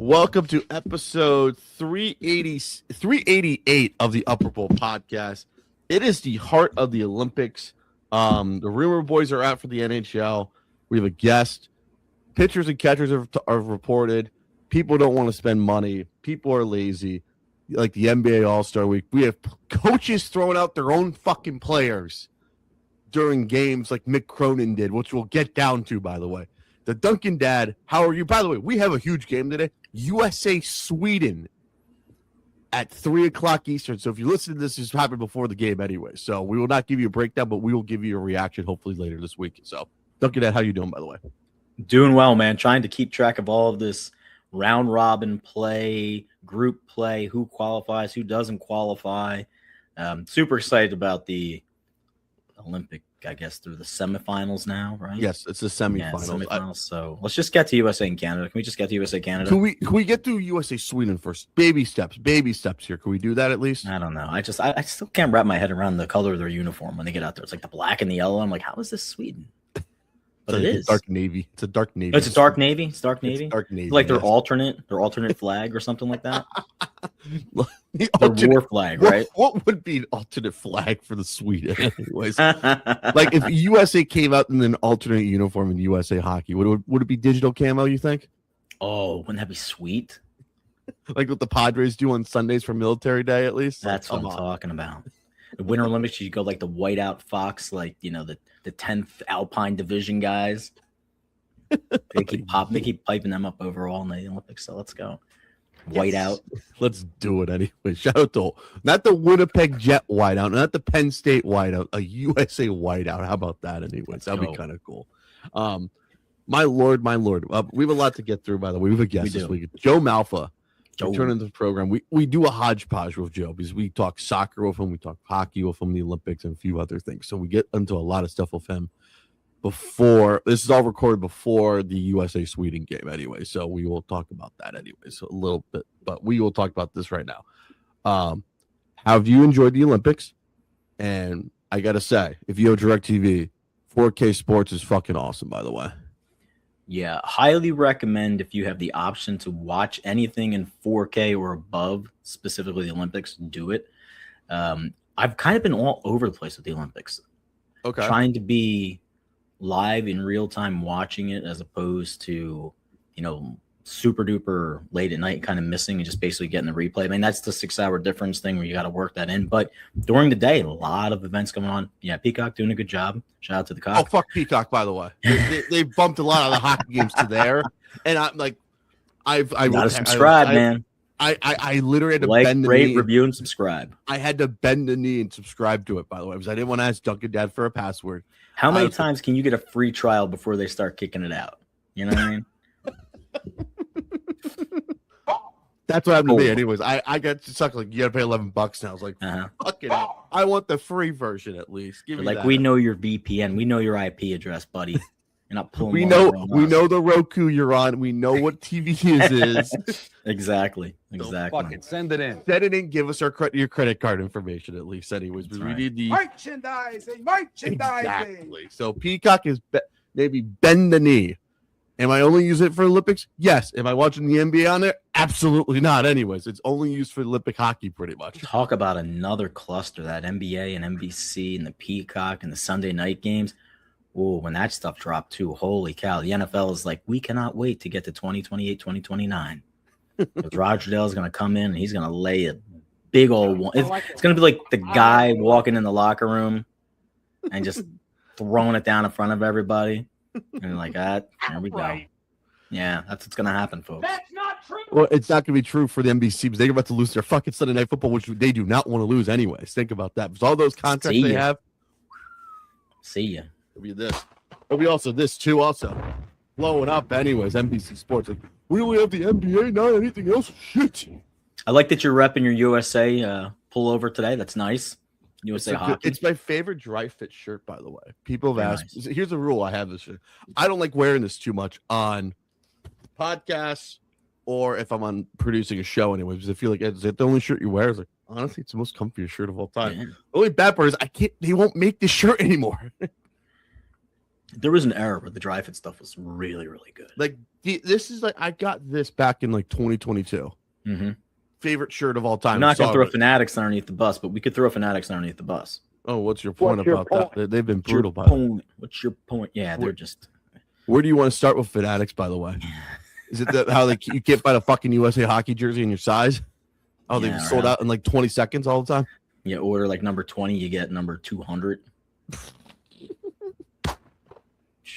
Welcome to episode 388 of the Upper Bowl podcast. It is the heart of the Olympics. The rumor boys are out for the NHL. We have a guest. Pitchers and catchers are reported. People don't want to spend money. People are lazy. Like the NBA All-Star Week, we have coaches throwing out their own fucking players during games like Mick Cronin did, which we'll get down to, by the way. The Dunkin Dad, how are you? By the way, we have a huge game today. USA-Sweden at 3 o'clock Eastern. So if you listen to this, this happened before the game anyway. So we will not give you a breakdown, but we will give you a reaction hopefully later this week. So Dunkin Dad, how you doing, by the way? Doing well, man. Trying to keep track of all of this round robin play, group play, who qualifies, who doesn't qualify. Super excited about the Olympic, I guess, through the semifinals now, right? Yes, it's the semifinals. Yeah, semifinals. So let's just get to USA and Canada. Can we just get to USA Canada? Can we get to USA Sweden first? Baby steps here. Can we do that at least? I don't know. I still can't wrap my head around the color of their uniform when they get out there. It's like the black and the yellow. I'm like, how is this Sweden? But it is dark navy. It's a dark navy. Oh, it's a dark navy. It's dark navy. It's dark navy. Like their alternate flag or something like that. The war flag, right? What would be an alternate flag for the Sweden? Anyways, like if USA came out in an alternate uniform in USA hockey, would it be digital camo? You think? Oh, wouldn't that be sweet? Like what the Padres do on Sundays for Military Day, at least. That's what I'm talking about. The Winter Olympics, you go like the whiteout Fox, like the 10th Alpine Division guys. They keep piping them up overall in the Olympics. So let's go. Whiteout. Let's do it anyway. Shout out to not the Winnipeg Jet whiteout, not the Penn State whiteout, a USA whiteout. How about that anyways? That'd be kind of cool. My lord. We have a lot to get through, by the way. We have a guest this week. Joe Malfa. Returning to the program. We do a hodgepodge with Joe because we talk soccer with him, we talk hockey with him, the Olympics, and a few other things. So we get into a lot of stuff with him before. This is all recorded before the USA Sweden game anyway. So we will talk about that anyway. So a little bit, but we will talk about this right now. Have you enjoyed the Olympics? And I gotta say, if you have DirecTV, 4K Sports is fucking awesome, by the way. Yeah, highly recommend if you have the option to watch anything in 4K or above, specifically the Olympics, do it. I've kind of been all over the place with the Olympics. Okay. Trying to be live in real time watching it as opposed to, super duper late at night kind of missing and just basically getting the replay. I mean, that's the 6-hour difference thing where you got to work that in. But during the day, a lot of events going on. Yeah, Peacock doing a good job. Shout out to the Cock. Oh, fuck Peacock, by the way. They bumped a lot of the hockey games to there. And I'm like, I gotta subscribe, man. I literally had to bend the knee. Review, and subscribe. I had to bend the knee and subscribe to it, by the way, because I didn't want to ask Dunkin Dad for a password. How many times can you get a free trial before they start kicking it out? You know what I mean? That's what happened to me anyways. I got stuck like, you gotta pay $11 now. I was like, fuck it. I want the free version at least. Give me like that. We know your VPN. We know your IP address, buddy. You're not pulling. We know the Roku you're on. We know what TV is. Exactly. So fucking send it in. Send it in. Give us your credit card information at least, anyways. Because we need the merchandising. Exactly. So Peacock is maybe bend the knee. Am I only using it for Olympics? Yes. Am I watching the NBA on there? Absolutely not. Anyways, it's only used for Olympic hockey pretty much. Talk about another cluster, that NBA and NBC and the Peacock and the Sunday night games. Oh, when that stuff dropped too, holy cow. The NFL is like, we cannot wait to get to 2028, 2029. Because Roger Dale is going to come in and he's going to lay a big old one. It's going to be like the guy walking in the locker room and just throwing it down in front of everybody. And like that, there we go. Yeah, that's what's gonna happen, folks. That's not true. Well, it's not gonna be true for the NBC because they're about to lose their fucking Sunday Night Football, which they do not want to lose anyways. Think about that. Because all those contracts they have. See ya. It'll be this. It'll be also this too. Also blowing up anyways. NBC Sports. Like, we only have the NBA, not anything else. Shit. I like that you're repping your USA pullover today. That's nice. USA hockey. It's my favorite dry fit shirt, by the way. People have asked. Nice. Here's the rule I have this shirt. I don't like wearing this too much on podcasts or if I'm on producing a show anyway, because I feel like is it the only shirt you wear? It's like, honestly, it's the most comfiest shirt of all time. Yeah. The only bad part is they won't make this shirt anymore. There was an era where the dry fit stuff was really, really good. Like This is like I got this back in like 2022. Mm-hmm. Favorite shirt of all time. I'm not gonna throw Fanatics underneath the bus, but we could throw Fanatics underneath the bus. Oh, what's your point about that? They've been brutal. What's your point? Yeah, they're just. Where do you want to start with Fanatics? By the way, is it how you can't find a fucking USA Hockey jersey in your size? Oh, they've sold out in like 20 seconds all the time. Yeah, order like number 20, you get number 200.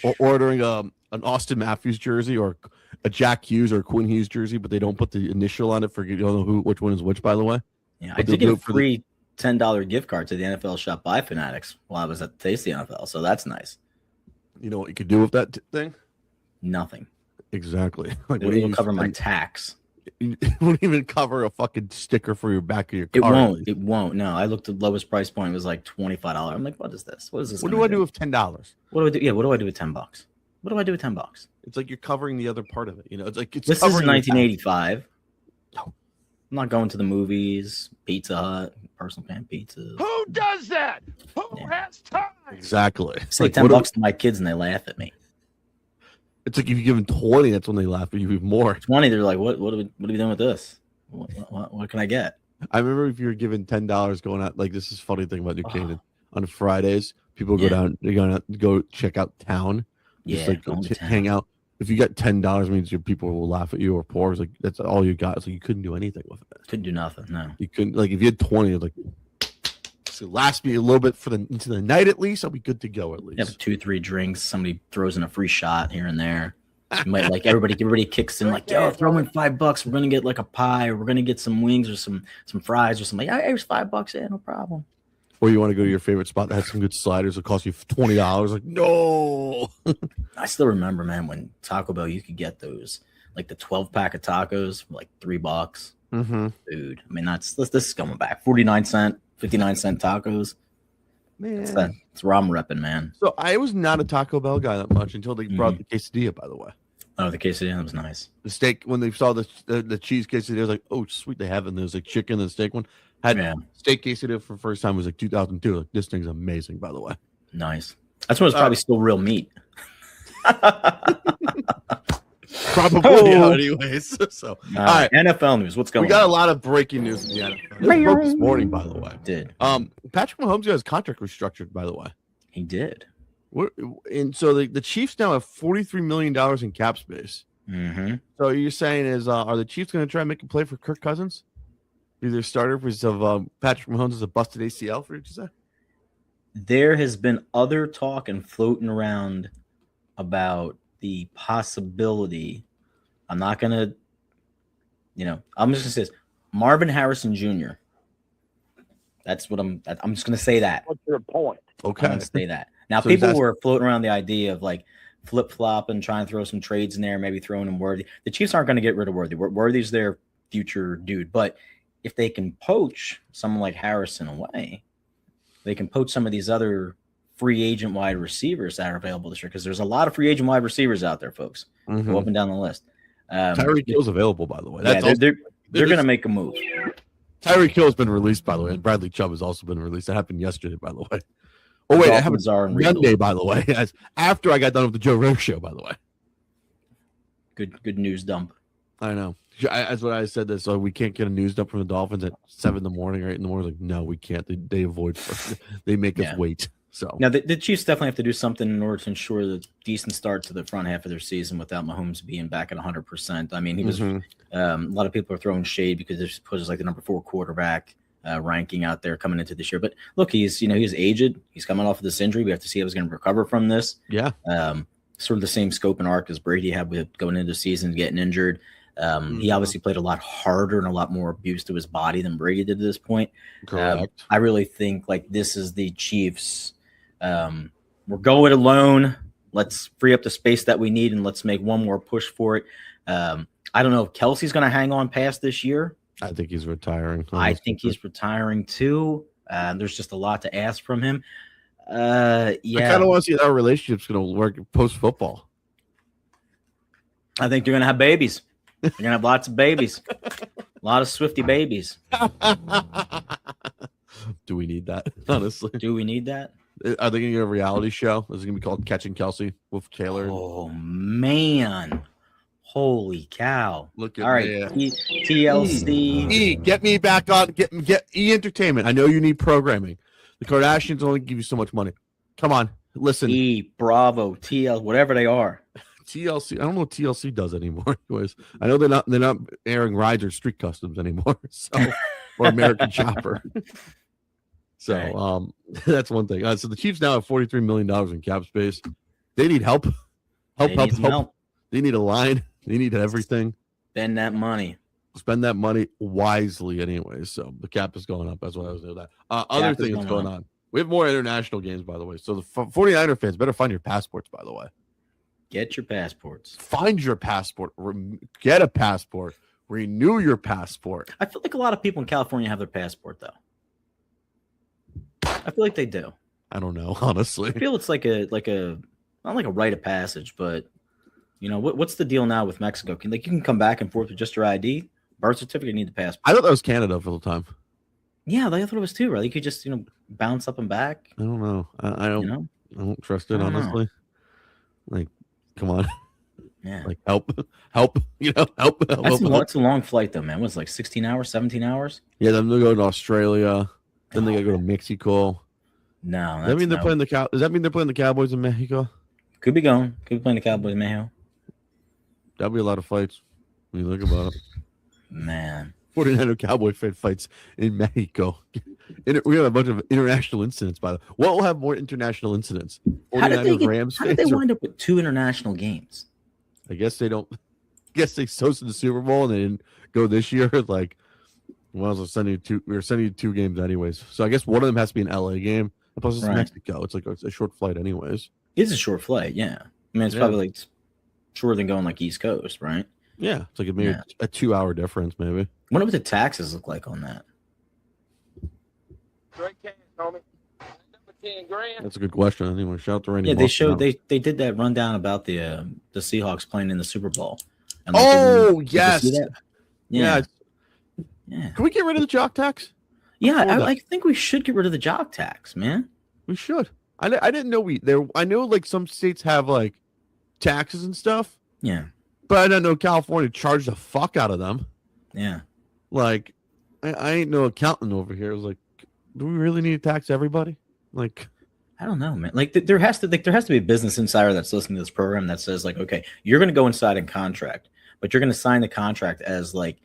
Or ordering an Austin Matthews jersey or a Jack Hughes or Quinn Hughes jersey, but they don't put the initial on it for you don't know which one is which. By the way, yeah, I did get a free $10 gift card to the NFL shop by Fanatics while I was at the Tasty NFL, so that's nice. You know what you could do with that thing? Nothing. Exactly. Like, it'll cover my tax. It won't even cover a fucking sticker for your back of your car. It won't. No, I looked at the lowest price point. It was like $25. I'm like, what is this? What is this? What do I do with $10? What do I do? Yeah, what do I do with $10? What do I do with $10? It's like you're covering the other part of it. You know, it's like this is 1985. No. I'm not going to the movies. Pizza Hut, personal pan pizza. Who does that? Who has time? Exactly. It's like $10 to my kids and they laugh at me. It's like if you give them 20, that's when they laugh at you even more. 20, they're like, what are we doing with this? What can I get? I remember if you were given $10 going out, like this is a funny thing about New Canaan. On Fridays, people go down, they're gonna go check out town. Just hang out. If you got $10 means your people will laugh at you or poor. It's like that's all you got. It's like you couldn't do anything with it. Couldn't do nothing. No. You couldn't if you had 20, like so last me a little bit into the night at least. I'll be good to go at least. You have 2-3 drinks. Somebody throws in a free shot here and there. You might everybody kicks in like, yo, throw in $5. We're gonna get like a pie, or we're gonna get some wings or some fries or something. Like, here's $5. Yeah, no problem. Or you want to go to your favorite spot that has some good sliders that cost you $20. Like, no. I still remember, man, when Taco Bell you could get those like the 12-pack of tacos for like $3. Mm-hmm. Dude, I mean this is coming back. 49-cent, 59-cent tacos. Man, it's where I'm repping, man. So I was not a Taco Bell guy that much until they brought the quesadilla. By the way, the quesadilla was nice. The steak, when they saw the cheese quesadilla, I was like, oh sweet, they have it. And there's like chicken and the steak one. Had steak quesadilla for the first time was like 2002. Like, this thing's amazing, by the way. Nice. That's when it's probably still real meat. Probably, anyways. So, all right, NFL news. What's going on? We got a lot of breaking news in the NFL. This broke this morning, by the way. Did Patrick Mahomes got his contract restructured, by the way. He did. And so the Chiefs now have $43 million in cap space. Mm-hmm. So you're saying are the Chiefs going to try and make a play for Kirk Cousins? Be their starter because of Patrick Mahomes is a busted ACL, for you to say? There has been other talk and floating around about the possibility. I'm not going to, I'm just going to say this. Marvin Harrison Jr. That's what I'm just going to say that. What's your point? Okay. I'm going to say that. Now, so people were floating around the idea of like flip-flopping, trying to throw some trades in there, maybe throwing in Worthy. The Chiefs aren't going to get rid of Worthy. Worthy's their future dude. But if they can poach someone like Harrison away, they can poach some of these other free agent wide receivers that are available this year, because there's a lot of free agent wide receivers out there, folks. Mm-hmm. Go up and down the list. Tyreek Hill's available, by the way. They're going to make a move. Tyreek Hill's been released, by the way, and Bradley Chubb has also been released. That happened yesterday, by the way. Oh, wait, it happened Monday, by the way. After I got done with the Joe Rogan show, by the way. Good news dump. I know. That's what I said. So we can't get a news dump from the Dolphins at 7 in the morning or 8 in the morning. Like, no, we can't. They avoid. They make us wait. So now the Chiefs definitely have to do something in order to ensure the decent start to the front half of their season without Mahomes being back at 100%. I mean, he was. A lot of people are throwing shade because this puts like the number 4 quarterback ranking out there coming into this year. But look, he's aged. He's coming off of this injury. We have to see how he's going to recover from this. Yeah. Sort of the same scope and arc as Brady had with going into the season, getting injured. He obviously played a lot harder and a lot more abuse to his body than Brady did at this point. Correct. I really think like this is the Chiefs. We're going alone. Let's free up the space that we need and let's make one more push for it. I don't know if Kelsey's going to hang on past this year. I think he's retiring. I think he's retiring too. There's just a lot to ask from him. I kind of want to see how our relationship's going to work post football. I think you're going to have babies. You're going to have lots of babies. A lot of Swifty babies. Do we need that? Honestly. Do we need that? Are they going to get a reality show? Is it going to be called Catching Kelsey with Taylor? Oh, man. Holy cow! Look at all right, TLC. E, get me back on. Get E Entertainment. I know you need programming. The Kardashians only give you so much money. Come on, listen. E, Bravo, TL, whatever they are. TLC. I don't know what TLC does anymore. Anyways, I know they're not airing Rides or Street Customs anymore. So, or American Chopper. So, Right. That's one thing. So the Chiefs now have $43 million in cap space. They need help. Help. They need a line. They need everything. Spend that money. Spend that money wisely, anyways. So the cap is going up. That's what I was doing. That other thing that's going on. We have more international games, by the way. So the 49er fans better find your passports, by the way. Get your passports. Find your passport. Get a passport. Renew your passport. I feel like a lot of people in California have their passport, though. I feel like they do. I don't know, honestly. I feel it's like a not like a rite of passage, but you know what's the deal now with Mexico? You can come back and forth with just your ID, birth certificate, you need the passport. I thought that was Canada for the time. Yeah, I thought it was too, right? You could just bounce up and back. I don't know. I don't. I don't trust it, honestly. Like, come on. Yeah. Like help. Help. That's a long flight though, man. What's like 16 hours, 17 hours? Yeah, then they go to Australia. Then they gotta go to Mexico. No, does that mean they're playing the Cowboys in Mexico? Could be playing the Cowboys in Mexico. That'd be a lot of fights when you think about it. Man. 49er Cowboy fights in Mexico. We have a bunch of international incidents, by the way. What will have more international incidents? 49ers Rams. How did they wind up with 2 international games? I guess they don't. I guess they hosted the Super Bowl and they didn't go this year. Like, well, we were sending you 2 games anyways. So I guess one of them has to be an LA game. Plus, it's Mexico. It's like a short flight, anyways. It's a short flight, yeah. I mean, it's probably like shorter than going like East Coast, right? Yeah, it's like maybe a 2-hour difference, maybe. I wonder what the taxes look like on that. Great cash, homie. $10,000. That's a good question. Anyway, shout out to Randy. Yeah, they showed they did that rundown about the Seahawks playing in the Super Bowl. And yes, yeah. Can we get rid of the jock tax? Yeah, I think we should get rid of the jock tax, man. We should. I didn't know I know like some states have like taxes and stuff. Yeah. But I didn't know California charged the fuck out of them. Yeah. Like, I ain't no accountant over here. It was like, do we really need to tax everybody? Like, I don't know, man. Like, there has to be a business insider that's listening to this program that says, like, okay, you're going to go inside and contract, but you're going to sign the contract as like,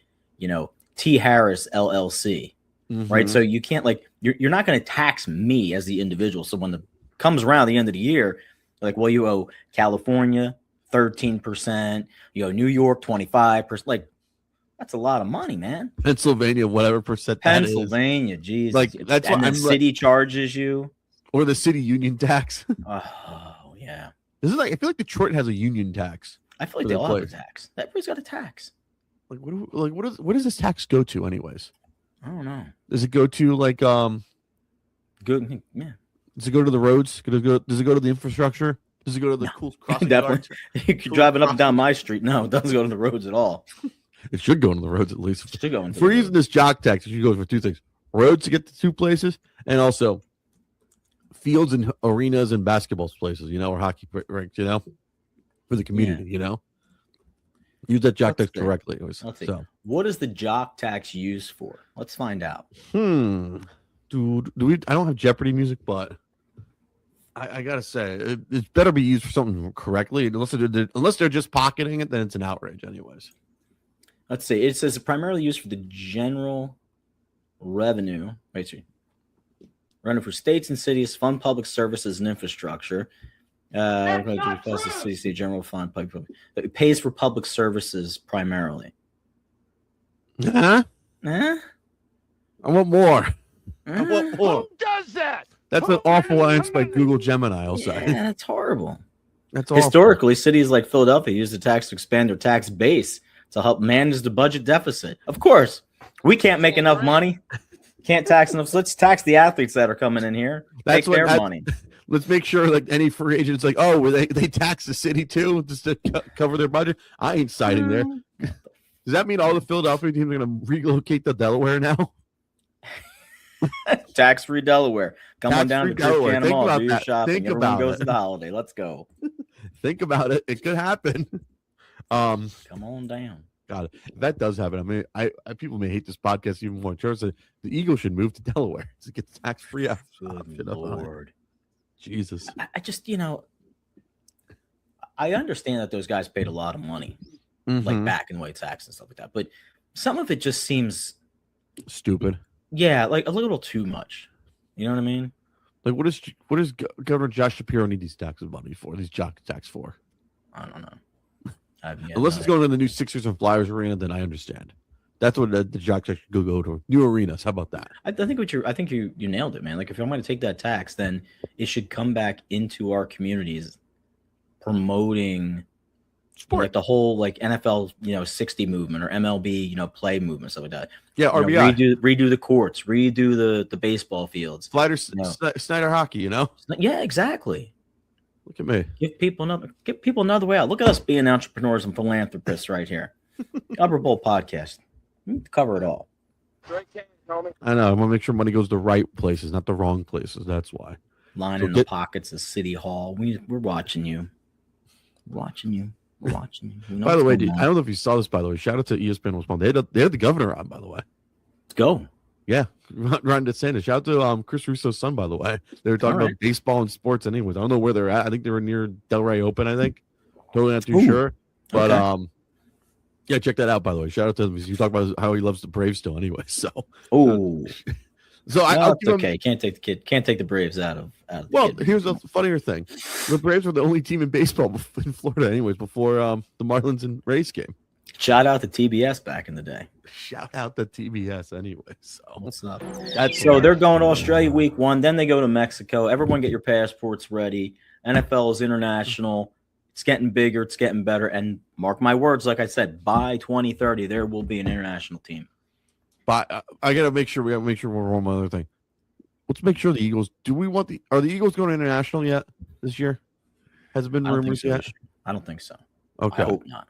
T. Harris LLC, right? So you can't you're not going to tax me as the individual. So when it comes around the end of the year, like, well, you owe California 13%, you owe New York 25%. Like, that's a lot of money, man. Pennsylvania, whatever percent. Pennsylvania, geez. Like, that's what the city charges you, or the city union tax. Oh yeah. Is it like? I feel like Detroit has a union tax. I feel like they all have a tax. Everybody's got a tax. Like, what does this tax go to, anyways? I don't know. Does it go to like good? Yeah. Does it go to the roads? Does it go to the infrastructure? Does it go to the cool crossing guards? You're driving up and down my street. No, it doesn't go to the roads at all. It should go into the roads at least. It should go into if we're using this jock tax, it should go for 2 things: roads to get to 2 places, and also fields and arenas and basketball places, or hockey rinks, for the community, Use that jock tax correctly. Let's see. So, what is the jock tax used for? Let's find out. Dude, I don't have Jeopardy music, but I gotta say it better be used for something correctly. Unless they're just pocketing it, then it's an outrage, anyways. Let's see. It says primarily used for the general revenue. Revenue for states and cities, fund public services and infrastructure. The city general fund. It pays for public services primarily. I want more. I want more. Who does that? That's an awful answer by Google Gemini. I'll say. Yeah, that's horrible. That's awful. Historically, cities like Philadelphia use the tax to expand their tax base to help manage the budget deficit. Of course, we can't make enough money. Can't tax enough. So let's tax the athletes that are coming in here. Take their money. Let's make sure like any free agents like, they tax the city too just to cover their budget. I ain't siding there. Does that mean all the Philadelphia teams are going to relocate to Delaware now? Tax-free Delaware. Come on down to Delaware. Do your shopping. Think Everyone goes to the holiday. Let's go. Think about it. It could happen. Come on down. God, if that does happen, I mean, I people may hate this podcast even more. Trevor said the Eagles should move to Delaware to get tax-free option. Lord, Jesus. I just, I understand that those guys paid a lot of money, like back and way tax and stuff like that, but some of it just seems stupid. Yeah, like a little too much. You know what I mean? Like, what does Governor Josh Shapiro need these taxes money for? These jock tax for? I don't know. Unless it's going to the new Sixers and Flyers arena, then I understand. That's what the jock tax should go to. New arenas. How about that? I think you nailed it, man. Like, if I'm going to take that tax, then it should come back into our communities, promoting sport, like the whole like NFL 60 movement or MLB play movement, stuff like that. Yeah, RBI. Redo the courts, redo the baseball fields. Snyder hockey, Yeah, exactly. Look at me. Give people another way out. Look at us being entrepreneurs and philanthropists right here. Upper Bowl podcast. We cover it all. I know. I want to make sure money goes to right places, not the wrong places. That's why. Lining the pockets of City Hall. We're watching you. We're watching you. By the way, I don't know if you saw this. By the way, shout out to ESPN Response. They had the governor on. By the way, let's go. Yeah, Ron DeSantis. Shout out to Chris Russo's son. By the way, they were talking about baseball and sports. Anyways, I don't know where they're at. I think they were near Delray Open. I think. Totally not too sure, but yeah, check that out. By the way, shout out to him. You talk about how he loves the Braves still. Anyway, so it's okay. Can't take the Braves out of. Well, here's a funnier thing: the Braves were the only team in baseball in Florida, anyways, before the Marlins and Rays game. Shout out to TBS back in the day. Shout out to TBS, anyway. So what's up? So they're going to Australia week 1, then they go to Mexico. Everyone, get your passports ready. NFL is international. It's getting bigger. It's getting better. And mark my words, like I said, by 2030, there will be an international team. But I gotta make sure we're on one other thing. Let's make sure the Eagles. Are the Eagles going international yet this year? Has it been rumors yet? I don't think so. Okay, I hope not.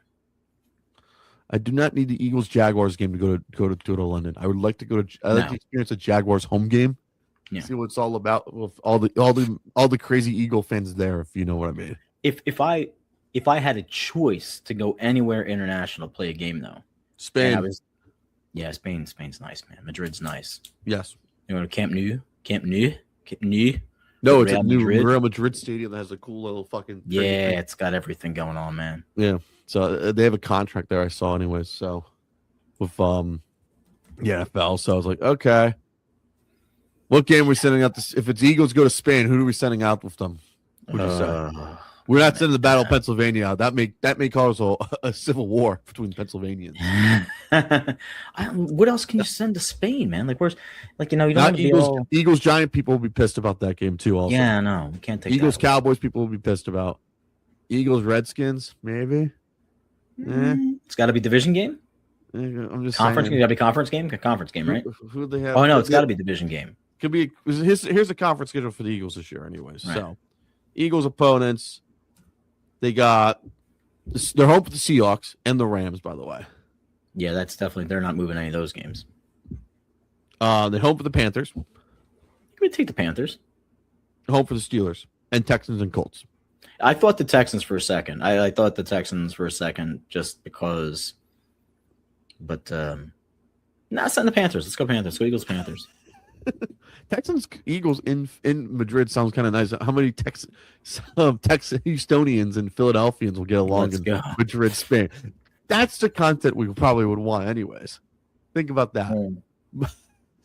I do not need the Eagles Jaguars game to go to London. I would like to go to. I like to experience a Jaguars home game. Yeah. See what it's all about with all the crazy Eagle fans there. If you know what I mean. If I had a choice to go anywhere international, play a game though, Spain. Spain's nice, man. Madrid's nice. Yes. You want to Camp Nou? No, it's a new Real Madrid stadium that has a cool little fucking. Yeah, it's got everything going on, man. Yeah. So they have a contract there. I saw, anyways. So with the NFL, so I was like, okay, what game are we sending out? If it's Eagles go to Spain, who are we sending out with them? We're not sending the Battle of Pennsylvania out. That may cause a civil war between Pennsylvanians. What else can you send to Spain, man? Like, where's you don't want to Eagles. Eagles Giant people will be pissed about that game too. Also, yeah, no, we can't take Eagles Cowboys people will be pissed about. Eagles Redskins maybe. It's got to be division game. I'm just conference. Saying. Got to be conference game, right? Who they have? Oh no, it's got to be division game. Could be. Here's the conference schedule for the Eagles this year, anyways. Right. So, Eagles opponents, they got. They're home for the Seahawks and the Rams, by the way. Yeah, that's definitely. They're not moving any of those games. They're home for the Panthers. You could take the Panthers. Home for the Steelers and Texans and Colts. I thought the Texans for a second. I thought the Texans for a second just because. But send the Panthers. Let's go Panthers. Let's go Eagles Panthers. Texans Eagles in Madrid sounds kind of nice. How many Texas Houstonians and Philadelphians will get along in Madrid, Spain? That's the content we probably would want, anyways. Think about that.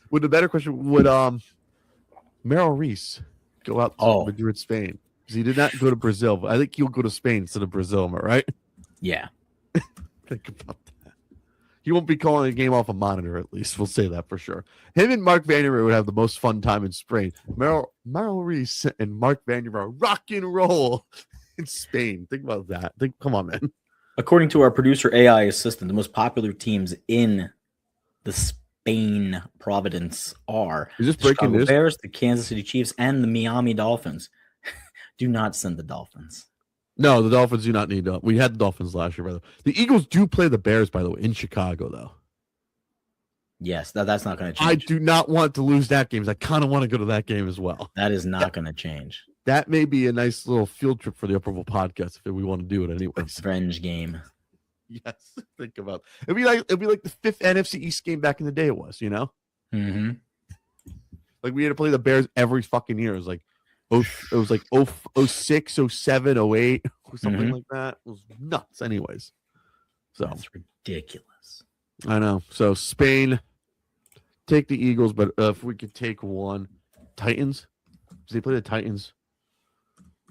With a better question, would Merrill Reese go out to Madrid, Spain? Because he did not go to Brazil, but I think he'll go to Spain instead of Brazil. Am I right? Yeah. Think about that. He won't be calling a game off a monitor, at least. We'll say that for sure. Him and Mark Vandermeer would have the most fun time in Spain. Merrill Reese and Mark Vandermeer rock and roll in Spain. Think about that. Come on, man. According to our producer AI assistant, the most popular teams in the Spain Providence are the Chicago Bears, the Kansas City Chiefs, and the Miami Dolphins. Do not send the Dolphins. No, the Dolphins do not need to. We had the Dolphins last year, by the way. The Eagles do play the Bears, by the way, in Chicago, though. Yes, that's not going to change. I do not want to lose that game. I kind of want to go to that game as well. That is not going to change. That may be a nice little field trip for the Upper Bowl podcast if we want to do it anyway. Fringe game. Yes, think about it'd be like the 5th NFC East game back in the day. It was, Mm-hmm. like we had to play the Bears every fucking year. It was like it was like 06, 07, 08, or something like that. It was nuts, anyways. So That's ridiculous. I know. So Spain, take the Eagles, but if we could take one, Titans. They play the Titans.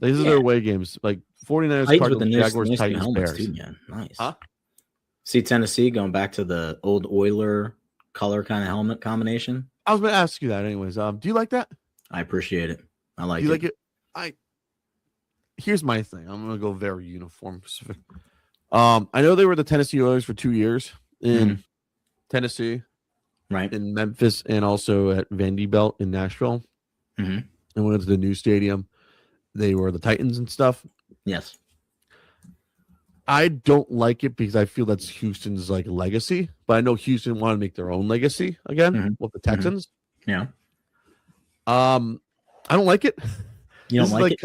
These are their away games, like 49ers, Titans Cardinals, with the Jaguars, new Titans, helmets Bears. too, man. Nice. Huh? See Tennessee going back to the old Oiler color kind of helmet combination. I was going to ask you that, anyways. Do you like that? I appreciate it. I like Do you it. like it? Here's my thing. I'm going to go very uniform. I know they were the Tennessee Oilers for 2 years in Tennessee, right, in Memphis, and also at Vanderbilt in Nashville. Mm-hmm. And went to the new stadium. They were the Titans and stuff. Yes. I don't like it because I feel that's Houston's like legacy, but I know Houston want to make their own legacy again with the Texans. Yeah. I don't like it. You don't like it?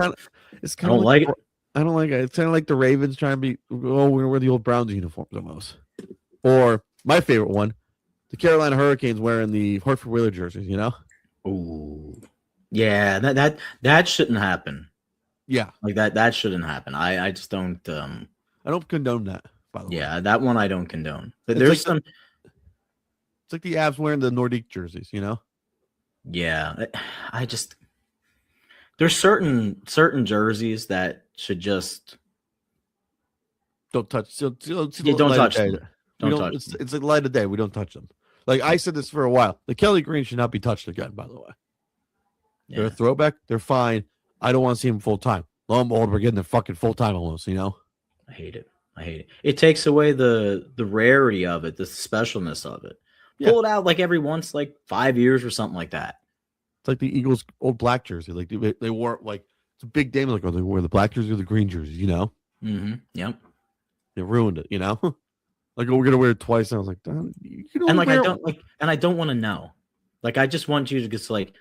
It's I don't like it. I don't like it. It's kind of like the Ravens trying to be, we're wearing the old Browns uniforms almost. Or my favorite one, the Carolina Hurricanes wearing the Hartford Whaler jerseys, Ooh. Yeah, that shouldn't happen. Yeah. Like that shouldn't happen. I just don't I don't condone that, by the way. Yeah, that one I don't condone. It's There's like it's like the Avs wearing the Nordique jerseys, Yeah. There's certain jerseys that should just don't touch. Don't touch them. It's like light of day. We don't touch them. Like I said this for a while. The Kelly Green should not be touched again, by the way. Yeah. They're a throwback. They're fine. I don't want to see them full time. Lo and behold, we're getting them fucking full time almost, I hate it. It takes away the rarity of it, the specialness of it. Yeah. Pull it out like every once, like 5 years or something like that. It's like the Eagles' old black jersey. Like they wore like it's a big day. Like, they wear the black jersey or the green jersey, Mm-hmm. Yep. They ruined it, Like, we're gonna wear it twice. And I was like, I don't want to know. Like, I just want you to just like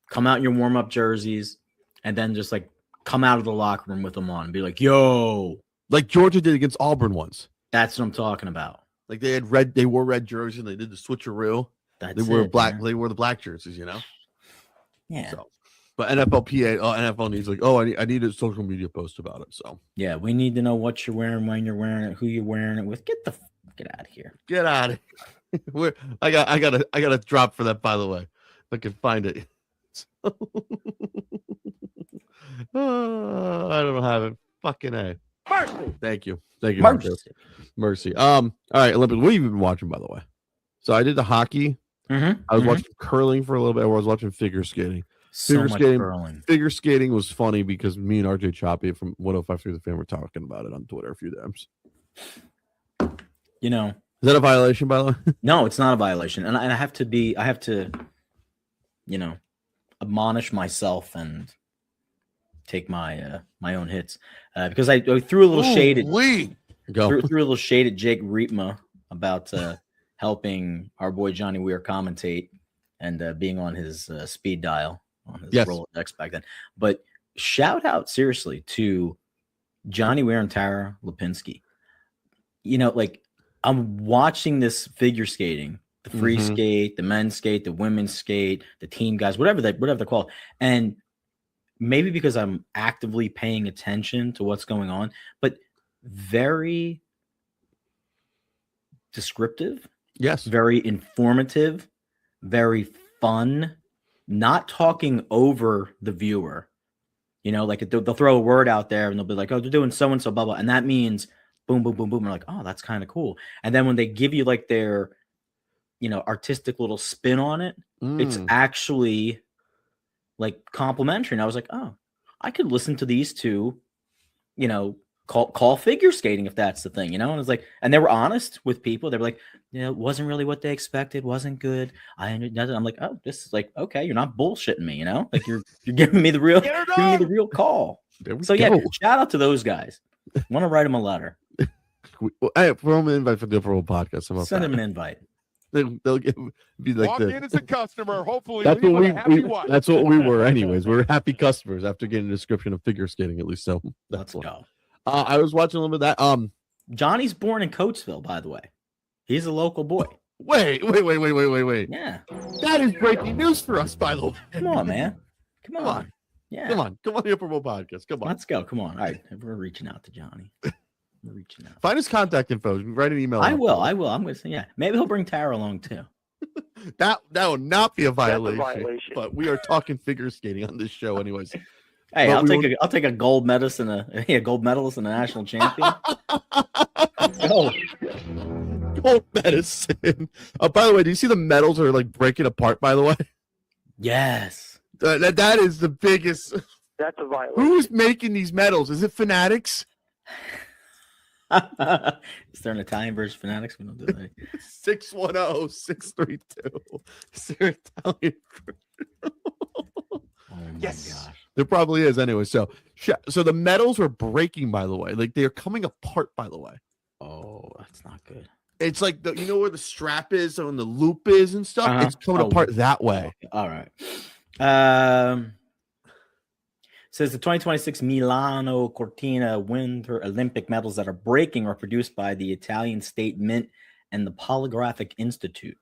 come out in your warm-up jerseys and then just like come out of the locker room with them on and be like, yo. Like Georgia did against Auburn once. That's what I'm talking about. Like they wore red jerseys and they did the switcheroo. They wore the black jerseys, Yeah. So, but NFL needs I need a social media post about it. So yeah, we need to know what you're wearing, when you're wearing it, who you're wearing it with. Get out of here. Get out of here. I got a drop for that, by the way. If I can find it. I don't have it. Fucking A. Mercy. Thank you. Mercy. All right, Olympics. What have you been watching, by the way? So I did the hockey. Mm-hmm. I was watching curling for a little bit. I was watching figure skating. Curling. Figure skating was funny because me and RJ Choppy from 105 The Fan were talking about it on Twitter a few times. Is that a violation, by the way? No, it's not a violation, and I have to, admonish myself and take my my own hits because I threw a little shade at threw a little shade at Jake Riepma about helping our boy Johnny Weir commentate and being on his speed dial on his Rolodex back then. But shout out seriously to Johnny Weir and Tara Lipinski. I'm watching this figure skating, the free skate, the men's skate, the women's skate, the team guys, whatever they're called. And maybe because I'm actively paying attention to what's going on, but very descriptive. Yes. Very informative, very fun, not talking over the viewer. Like they'll throw a word out there and they'll be like, oh, they're doing so-and-so, blah, blah. And that means boom, boom, boom, boom. And like, oh, that's kind of cool. And then when they give you like their, artistic little spin on it, it's actually like complimentary. And I was like, oh, I could listen to these two, call figure skating if that's the thing, And it's like, and they were honest with people. They were like, it wasn't really what they expected, wasn't good. I'm like, oh, this is like, okay, you're not bullshitting me, Like you're giving me the real call. So yeah, shout out to those guys. Want to write them a letter. I have an invite for the overall podcast. Send them an invite. They'll be like walk in as a customer. Hopefully, that's what we were, anyways. We were happy customers after getting a description of figure skating, at least. So let's go. I was watching a little bit of that. Johnny's born in Coatesville, by the way. He's a local boy. Wait. Yeah. That is breaking news for us, by the way. Come on, man. Come Come on. Yeah. Come on the Upper Bowl podcast. Come on. Let's go. Come on. All right. We're reaching out to Johnny. We're reaching out. Find his contact info. Write an email. I will. I'm going to say, yeah. Maybe he'll bring Tara along too. That will not be a violation, violation. But we are talking figure skating on this show, anyways. Hey, But I'll take a gold medalist and a gold medalist and a national champion. Oh, gold medicine. By the way, do you see the medals are like breaking apart? By the way, Yes. that is the biggest. That's a violation. Who's making these medals? Is it Fanatics? Is there an Italian version of Fanatics? We don't do that. 610-632. Is there Italian? Oh my gosh. There probably is anyway. So the medals are breaking, by the way. Like they're coming apart, by the way. Oh, that's not good. It's like you know where the strap is and the loop is and stuff. Uh-huh. It's coming apart that way. All right. Says the 2026 Milano Cortina Winter Olympic medals that are breaking are produced by the Italian State Mint and the Polygraphic Institute.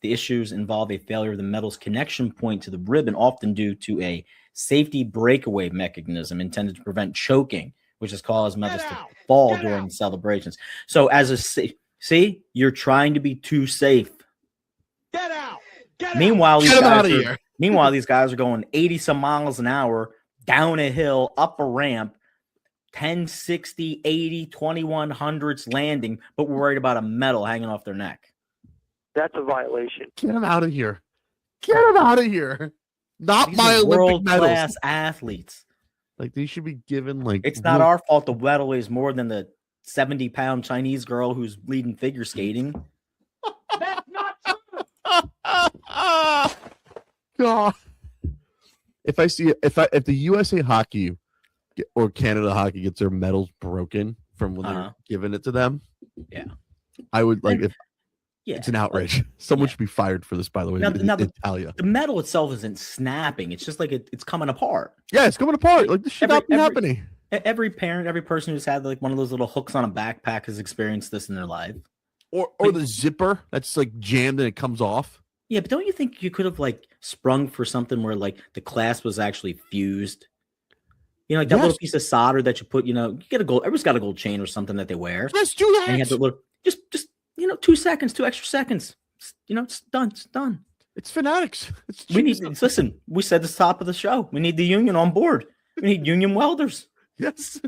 The issues involve a failure of the medal's connection point to the ribbon, often due to a safety breakaway mechanism intended to prevent choking, which has caused medals to fall during celebrations. So as see, you're trying to be too safe. Get out. Meanwhile, Get him out of here. Meanwhile, these guys are going 80 some miles an hour down a hill, up a ramp, 10, 60, 80, 2100s landing, but we're worried about a medal hanging off their neck. That's a violation. Get him out of here. Get him out of here. Not These my are Olympic medals. world-class athletes. Like they should be given like. It's not our fault the medal weighs more than the 70-pound Chinese girl who's leading figure skating. That's not true. God. If the USA Hockey or Canada Hockey gets their medals broken from when they're giving it to them, yeah, I would like if. Yeah, it's an outrage. Someone should be fired for this, by the way. Now, Italia. The medal itself isn't snapping. It's just like it's coming apart. Yeah, it's coming apart. Like this should not be happening. Every parent, every person who's had like one of those little hooks on a backpack has experienced this in their life. Or the zipper that's like jammed and it comes off. Yeah, but don't you think you could have like sprung for something where like the clasp was actually fused? You know, like that little piece of solder that you put. You know, you get a gold. Everyone's got a gold chain or something that they wear. Let's do that. And you have to look just 2 seconds, 2 extra seconds. It's done. It's done. It's Fanatics. Listen, we said this top of the show. We need the union on board. We need union welders. Yes.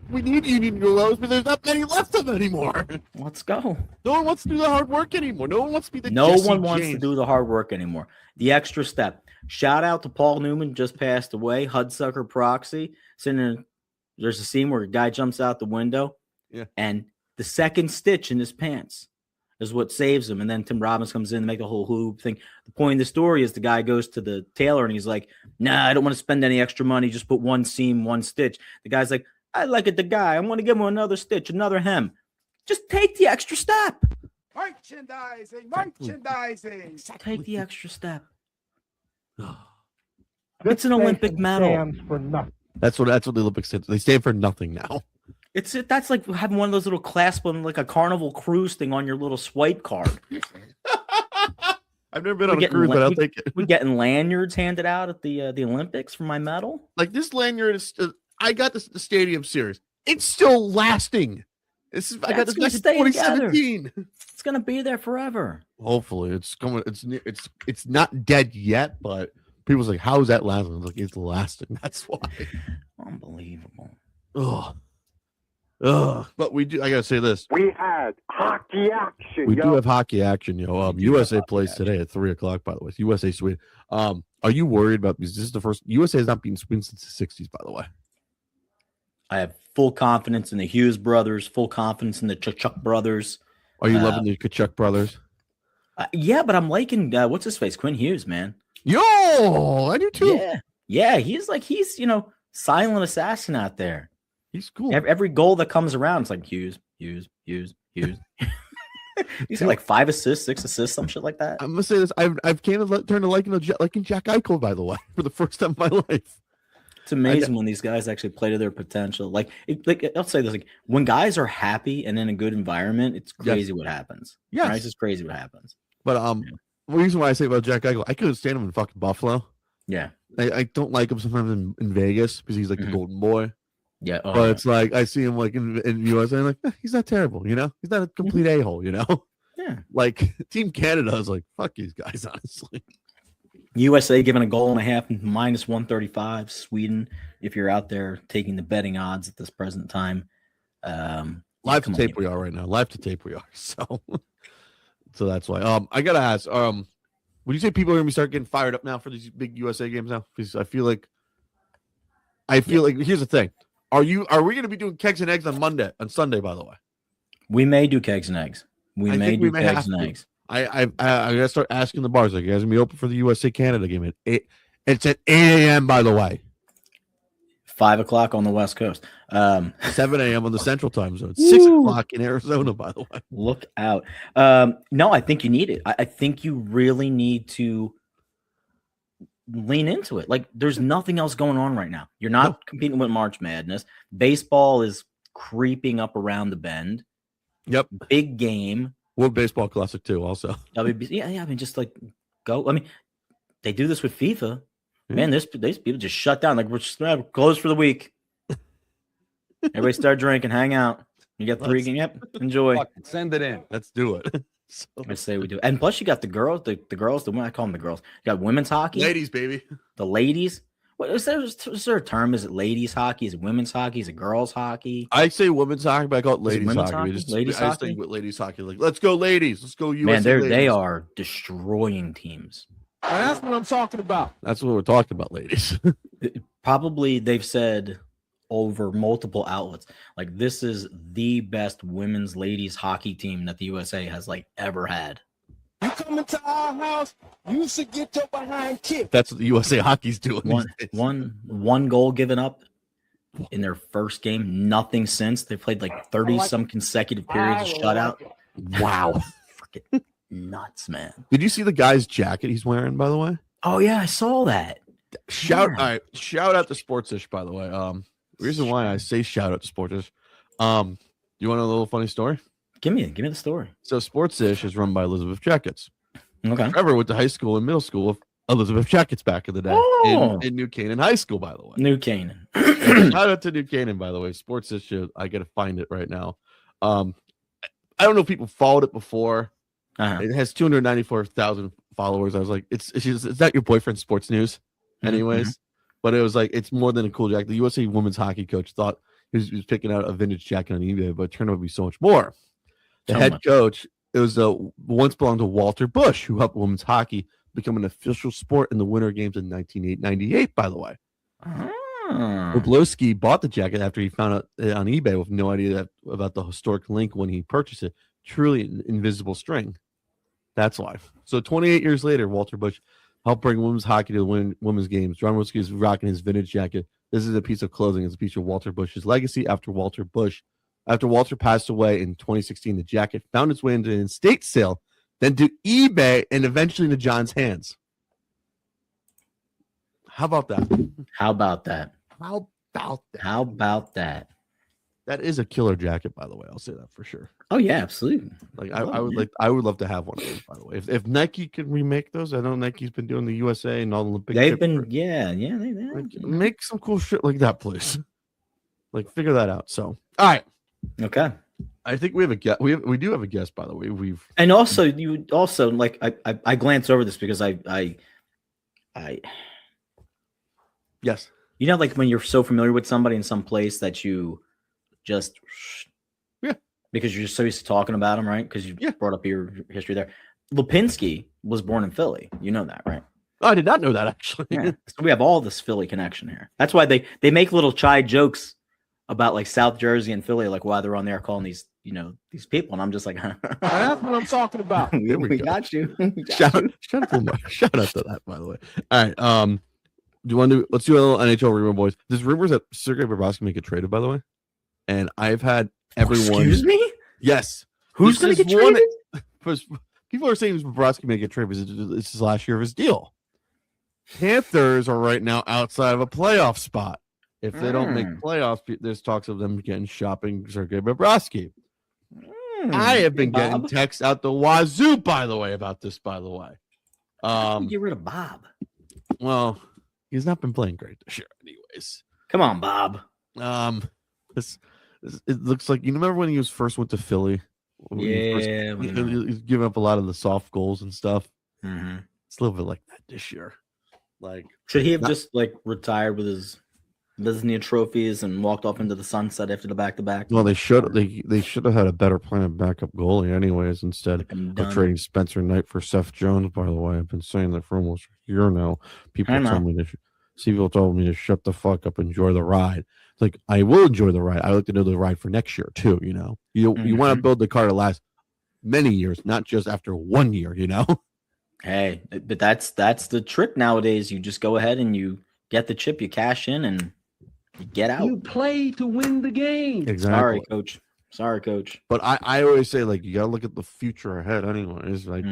We need union welders, but there's not many left of them anymore. Let's go. No one wants to do the hard work anymore. No one wants to be the No Jesse one wants James. to do the hard work anymore. The extra step. Shout out to Paul Newman, just passed away. Hudsucker proxy. There's a scene where a guy jumps out the window. Yeah. And the second stitch in his pants is what saves him. And then Tim Robbins comes in to make the whole hoop thing. The point of the story is the guy goes to the tailor and he's like, nah, I don't want to spend any extra money. Just put one seam, one stitch. The guy's like, I like it, the guy. I want to give him another stitch, another hem. Just take the extra step. Merchandising. Take the extra step. It's an Olympic medal. That's what the Olympics stand. They stand for nothing now. That's like having one of those little clasp on like a Carnival cruise thing on your little swipe card. I've never been on a cruise, but I'll take it. We're getting lanyards handed out at the Olympics for my medal. Like this lanyard is. I got this at the Stadium Series. It's still lasting. I got this back in 2017. It's gonna be there forever. Hopefully, it's coming. It's not dead yet, but people's like, "How is that lasting?" I'm like, it's lasting. That's why. Unbelievable. But we do. I gotta say this. We had hockey action. We do have hockey action, yo. USA plays today at 3:00. By the way, it's USA Sweden. Are you worried about this? This is the first USA has not been Sweden since the '60s. By the way, I have full confidence in the Hughes brothers. Full confidence in the Chuck brothers. Are you loving the Kachuk brothers? Yeah, but I'm liking what's his face, Quinn Hughes, man. Yo, I do too. Yeah. He's silent assassin out there. He's cool. Every goal that comes around, it's like Hughes. He's got like 5 assists, 6 assists, some shit like that. I'm gonna say this. I've kind of turned to liking Jack Eichel, by the way, for the first time in my life. It's amazing when these guys actually play to their potential. Like I'll say this: like when guys are happy and in a good environment, it's crazy what happens. Yes, right? It's just crazy what happens. But the reason why I say about Jack Eichel, I couldn't stand him in fucking Buffalo. Yeah, I don't like him sometimes in Vegas because he's like the golden boy. Yeah, but it's like I see him like in USA, I'm like he's not terrible, you know. He's not a complete a-hole, you know. Yeah, like Team Canada is like fuck these guys, honestly. USA given a goal and a half, minus 135. Sweden, if you're out there taking the betting odds at this present time. Live to tape we are right now. Live to tape we are. So that's why. I gotta ask. Would you say people are gonna start getting fired up now for these big USA games now? Because I feel like here's the thing. Are we gonna be doing kegs and eggs on Sunday? By the way, we may do kegs and eggs. We may do kegs and eggs. I gotta start asking the bars, like, you guys gonna be open for the USA Canada game it's at 8 a.m. by the way. 5 o'clock on the West Coast. 7 a.m. on the Central Time Zone. 6 o'clock in Arizona, by the way. Look out. No, I think you need it. I think you really need to lean into it. Like, there's nothing else going on right now. You're not competing with March Madness. Baseball is creeping up around the bend. Yep. Big game. World Baseball Classic too, also. WBC, yeah. I mean, just like go. I mean, they do this with FIFA. Man, these people just shut down. Like, we're just closed for the week. Everybody start drinking, hang out. You get 3 games. Yep, enjoy. Send it in. Let's do it. I say we do. And plus, you got the girls. The girls. The women. I call them the girls. You got women's hockey. Ladies, baby. The ladies. What is there a term? Is it ladies hockey? Is it women's hockey? Is it girls hockey? I say women's hockey, but I call it ladies hockey. I just hockey? think with ladies hockey, like, let's go ladies. Let's go USA. Man, ladies. they are destroying teams. And that's what I'm talking about. That's what we're talking about, ladies. Probably they've said over multiple outlets, like, this is the best women's ladies hockey team that the USA has like ever had. You come into our house, you should get your behind kicked. That's what the USA hockey's doing. One goal given up in their first game. Nothing since. They played like 30 some consecutive periods of shutout. Wow. Freaking nuts, man. Did you see the guy's jacket he's wearing, by the way? Oh yeah, I saw that. Shout out to Sportsish, by the way. Reason why I say shout out to Sportsish. You want a little funny story? Give me the story. So Sportsish is run by Elizabeth Jackets. Okay. Trevor went to high school and middle school with Elizabeth Jackets back in the day in New Canaan High School, by the way. New Canaan. Shout out to New Canaan, by the way. Sportsish, I gotta find it right now. I don't know if people followed it before. It has 294,000 followers. I was like, it's not your boyfriend's sports news, anyways. But it was like, it's more than a cool jacket. The USA women's hockey coach thought he was picking out a vintage jacket on eBay, but it turned out to be so much more. The head coach, it was once belonged to Walter Bush, who helped women's hockey become an official sport in the Winter Games in 1998, by the way. Oblowski bought the jacket after he found it on eBay with no idea about the historic link when he purchased it. Truly an invisible string. That's why. So 28 years later, Walter Bush helped bring women's hockey to the women's games. John Oblowski is rocking his vintage jacket. This is a piece of clothing. It's a piece of Walter Bush's legacy after Walter passed away in 2016. The jacket found its way into an estate sale, then to eBay, and eventually into John's hands. How about that? How about that? How about that? How about that? That is a killer jacket, by the way. I'll say that for sure. Oh yeah, absolutely. Like I would love to have one of those, by the way. If Nike could remake those, I know Nike's been doing the USA and all the Olympic. They've been, make some cool shit like that, please. Like, figure that out. So, all right. Okay. I think we have a guest. We do have a guest, by the way. And also, you also, like, I glance over this because I yes. You know, like when you're so familiar with somebody in some place that you just because you're just so used to talking about them, right? Because you brought up your history there. Lipinski was born in Philly. You know that, right? Oh, I did not know that, actually. Yeah. So we have all this Philly connection here. That's why they make little chide jokes about like South Jersey and Philly, like while they're on there calling these people, and I'm just like, that's what I'm talking about. we got you. Shout out to that, by the way. All right. Do you want to let's do a little NHL rumor, boys? There's rumors that Sergei Bobrovsky may get traded, by the way, and I've had everyone. Excuse me? Yes. Who's going to get traded? People are saying Bobrovsky may get traded because it's his last year of his deal. Panthers are right now outside of a playoff spot. If they don't make playoffs, there's talks of them getting shopping Sergei Bobrovsky. I have been getting texts out the wazoo, by the way, about this, by the way. Get rid of Bob. Well, he's not been playing great this year anyways. Come on, Bob. It looks like, you remember when he went to Philly? Yeah. He's giving up a lot of the soft goals and stuff. Mm-hmm. It's a little bit like that this year. Like, should he have just like retired with his Disney trophies and walked off into the sunset after the back-to-back? Well, they should have had a better plan of backup goalie anyways, instead of trading Spencer Knight for Seth Jones. By the way, I've been saying that for almost a year now. People told me to shut the fuck up, enjoy the ride. It's like, I will enjoy the ride. I like to know the ride for next year too. You know, you want to build the car to last many years, not just after 1 year. You know. Hey, but that's the trick nowadays. You just go ahead and you get the chip, you cash in, and you get out. You play to win the game. Exactly. Sorry, coach. But I always say, like, you gotta look at the future ahead. Anyways, like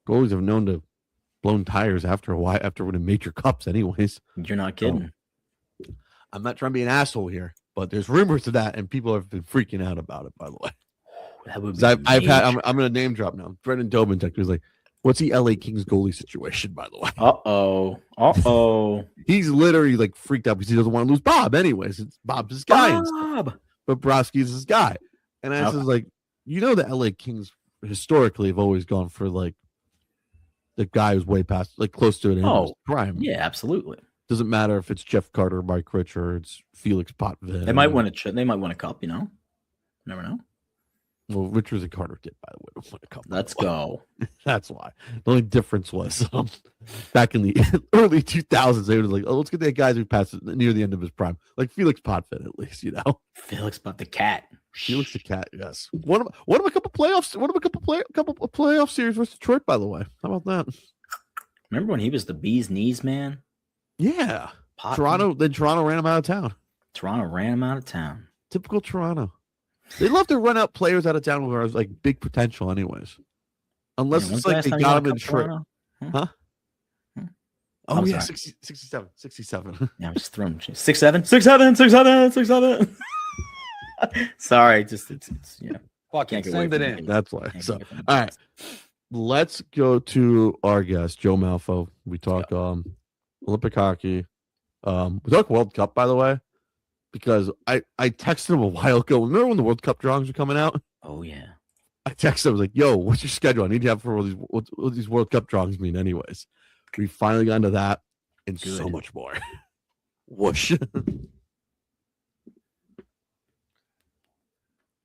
goalies have known to blown tires after a while, after winning major cups. Anyways, you're not kidding. I'm not trying to be an asshole here, but there's rumors of that, and people have been freaking out about it. By the way, that would be I'm gonna name drop now. Brendan Dobin texted me, was like, what's the LA Kings goalie situation, by the way? He's literally like freaked out because he doesn't want to lose Bob. Anyways, it's Bob's his guy. But Bobrovsky's his guy. And I was like, the LA Kings historically have always gone for like the guy who's way past, like close to an prime. Yeah, absolutely. Doesn't matter if it's Jeff Carter, Mike Rich, or it's Felix Potvin. They might win a cup, you know? Never know. Well, Richards and Carter did, by the way, win a couple. Let's go. That's why. The only difference was back in the early 2000s, they were like, let's get that guy who passed near the end of his prime, like Felix Potvin, at least, you know. Felix, but the cat. Felix the cat, yes. One of a couple playoffs. One of a couple playoff series versus Detroit, by the way. How about that? Remember when he was the bee's knees man? Yeah. Potvin. Toronto ran him out of town. Typical Toronto. They love to run out players out of town who are like big potential, anyways. Unless it's like they got them in trip. Huh? Oh, yeah, 67. Yeah, I'm just throwing 6'7". Sorry, just it's Can't send it in. That's why. So, all right, let's go to our guest, Joe Malfo. We talk Olympic hockey. We talk World Cup, by the way, because I texted him a while ago. Remember when the World Cup drawings were coming out? Oh yeah. I texted him, I was like, "Yo, what's your schedule? I need to have for what these World Cup drawings mean." Anyways, we finally got into that and so much more. Whoosh.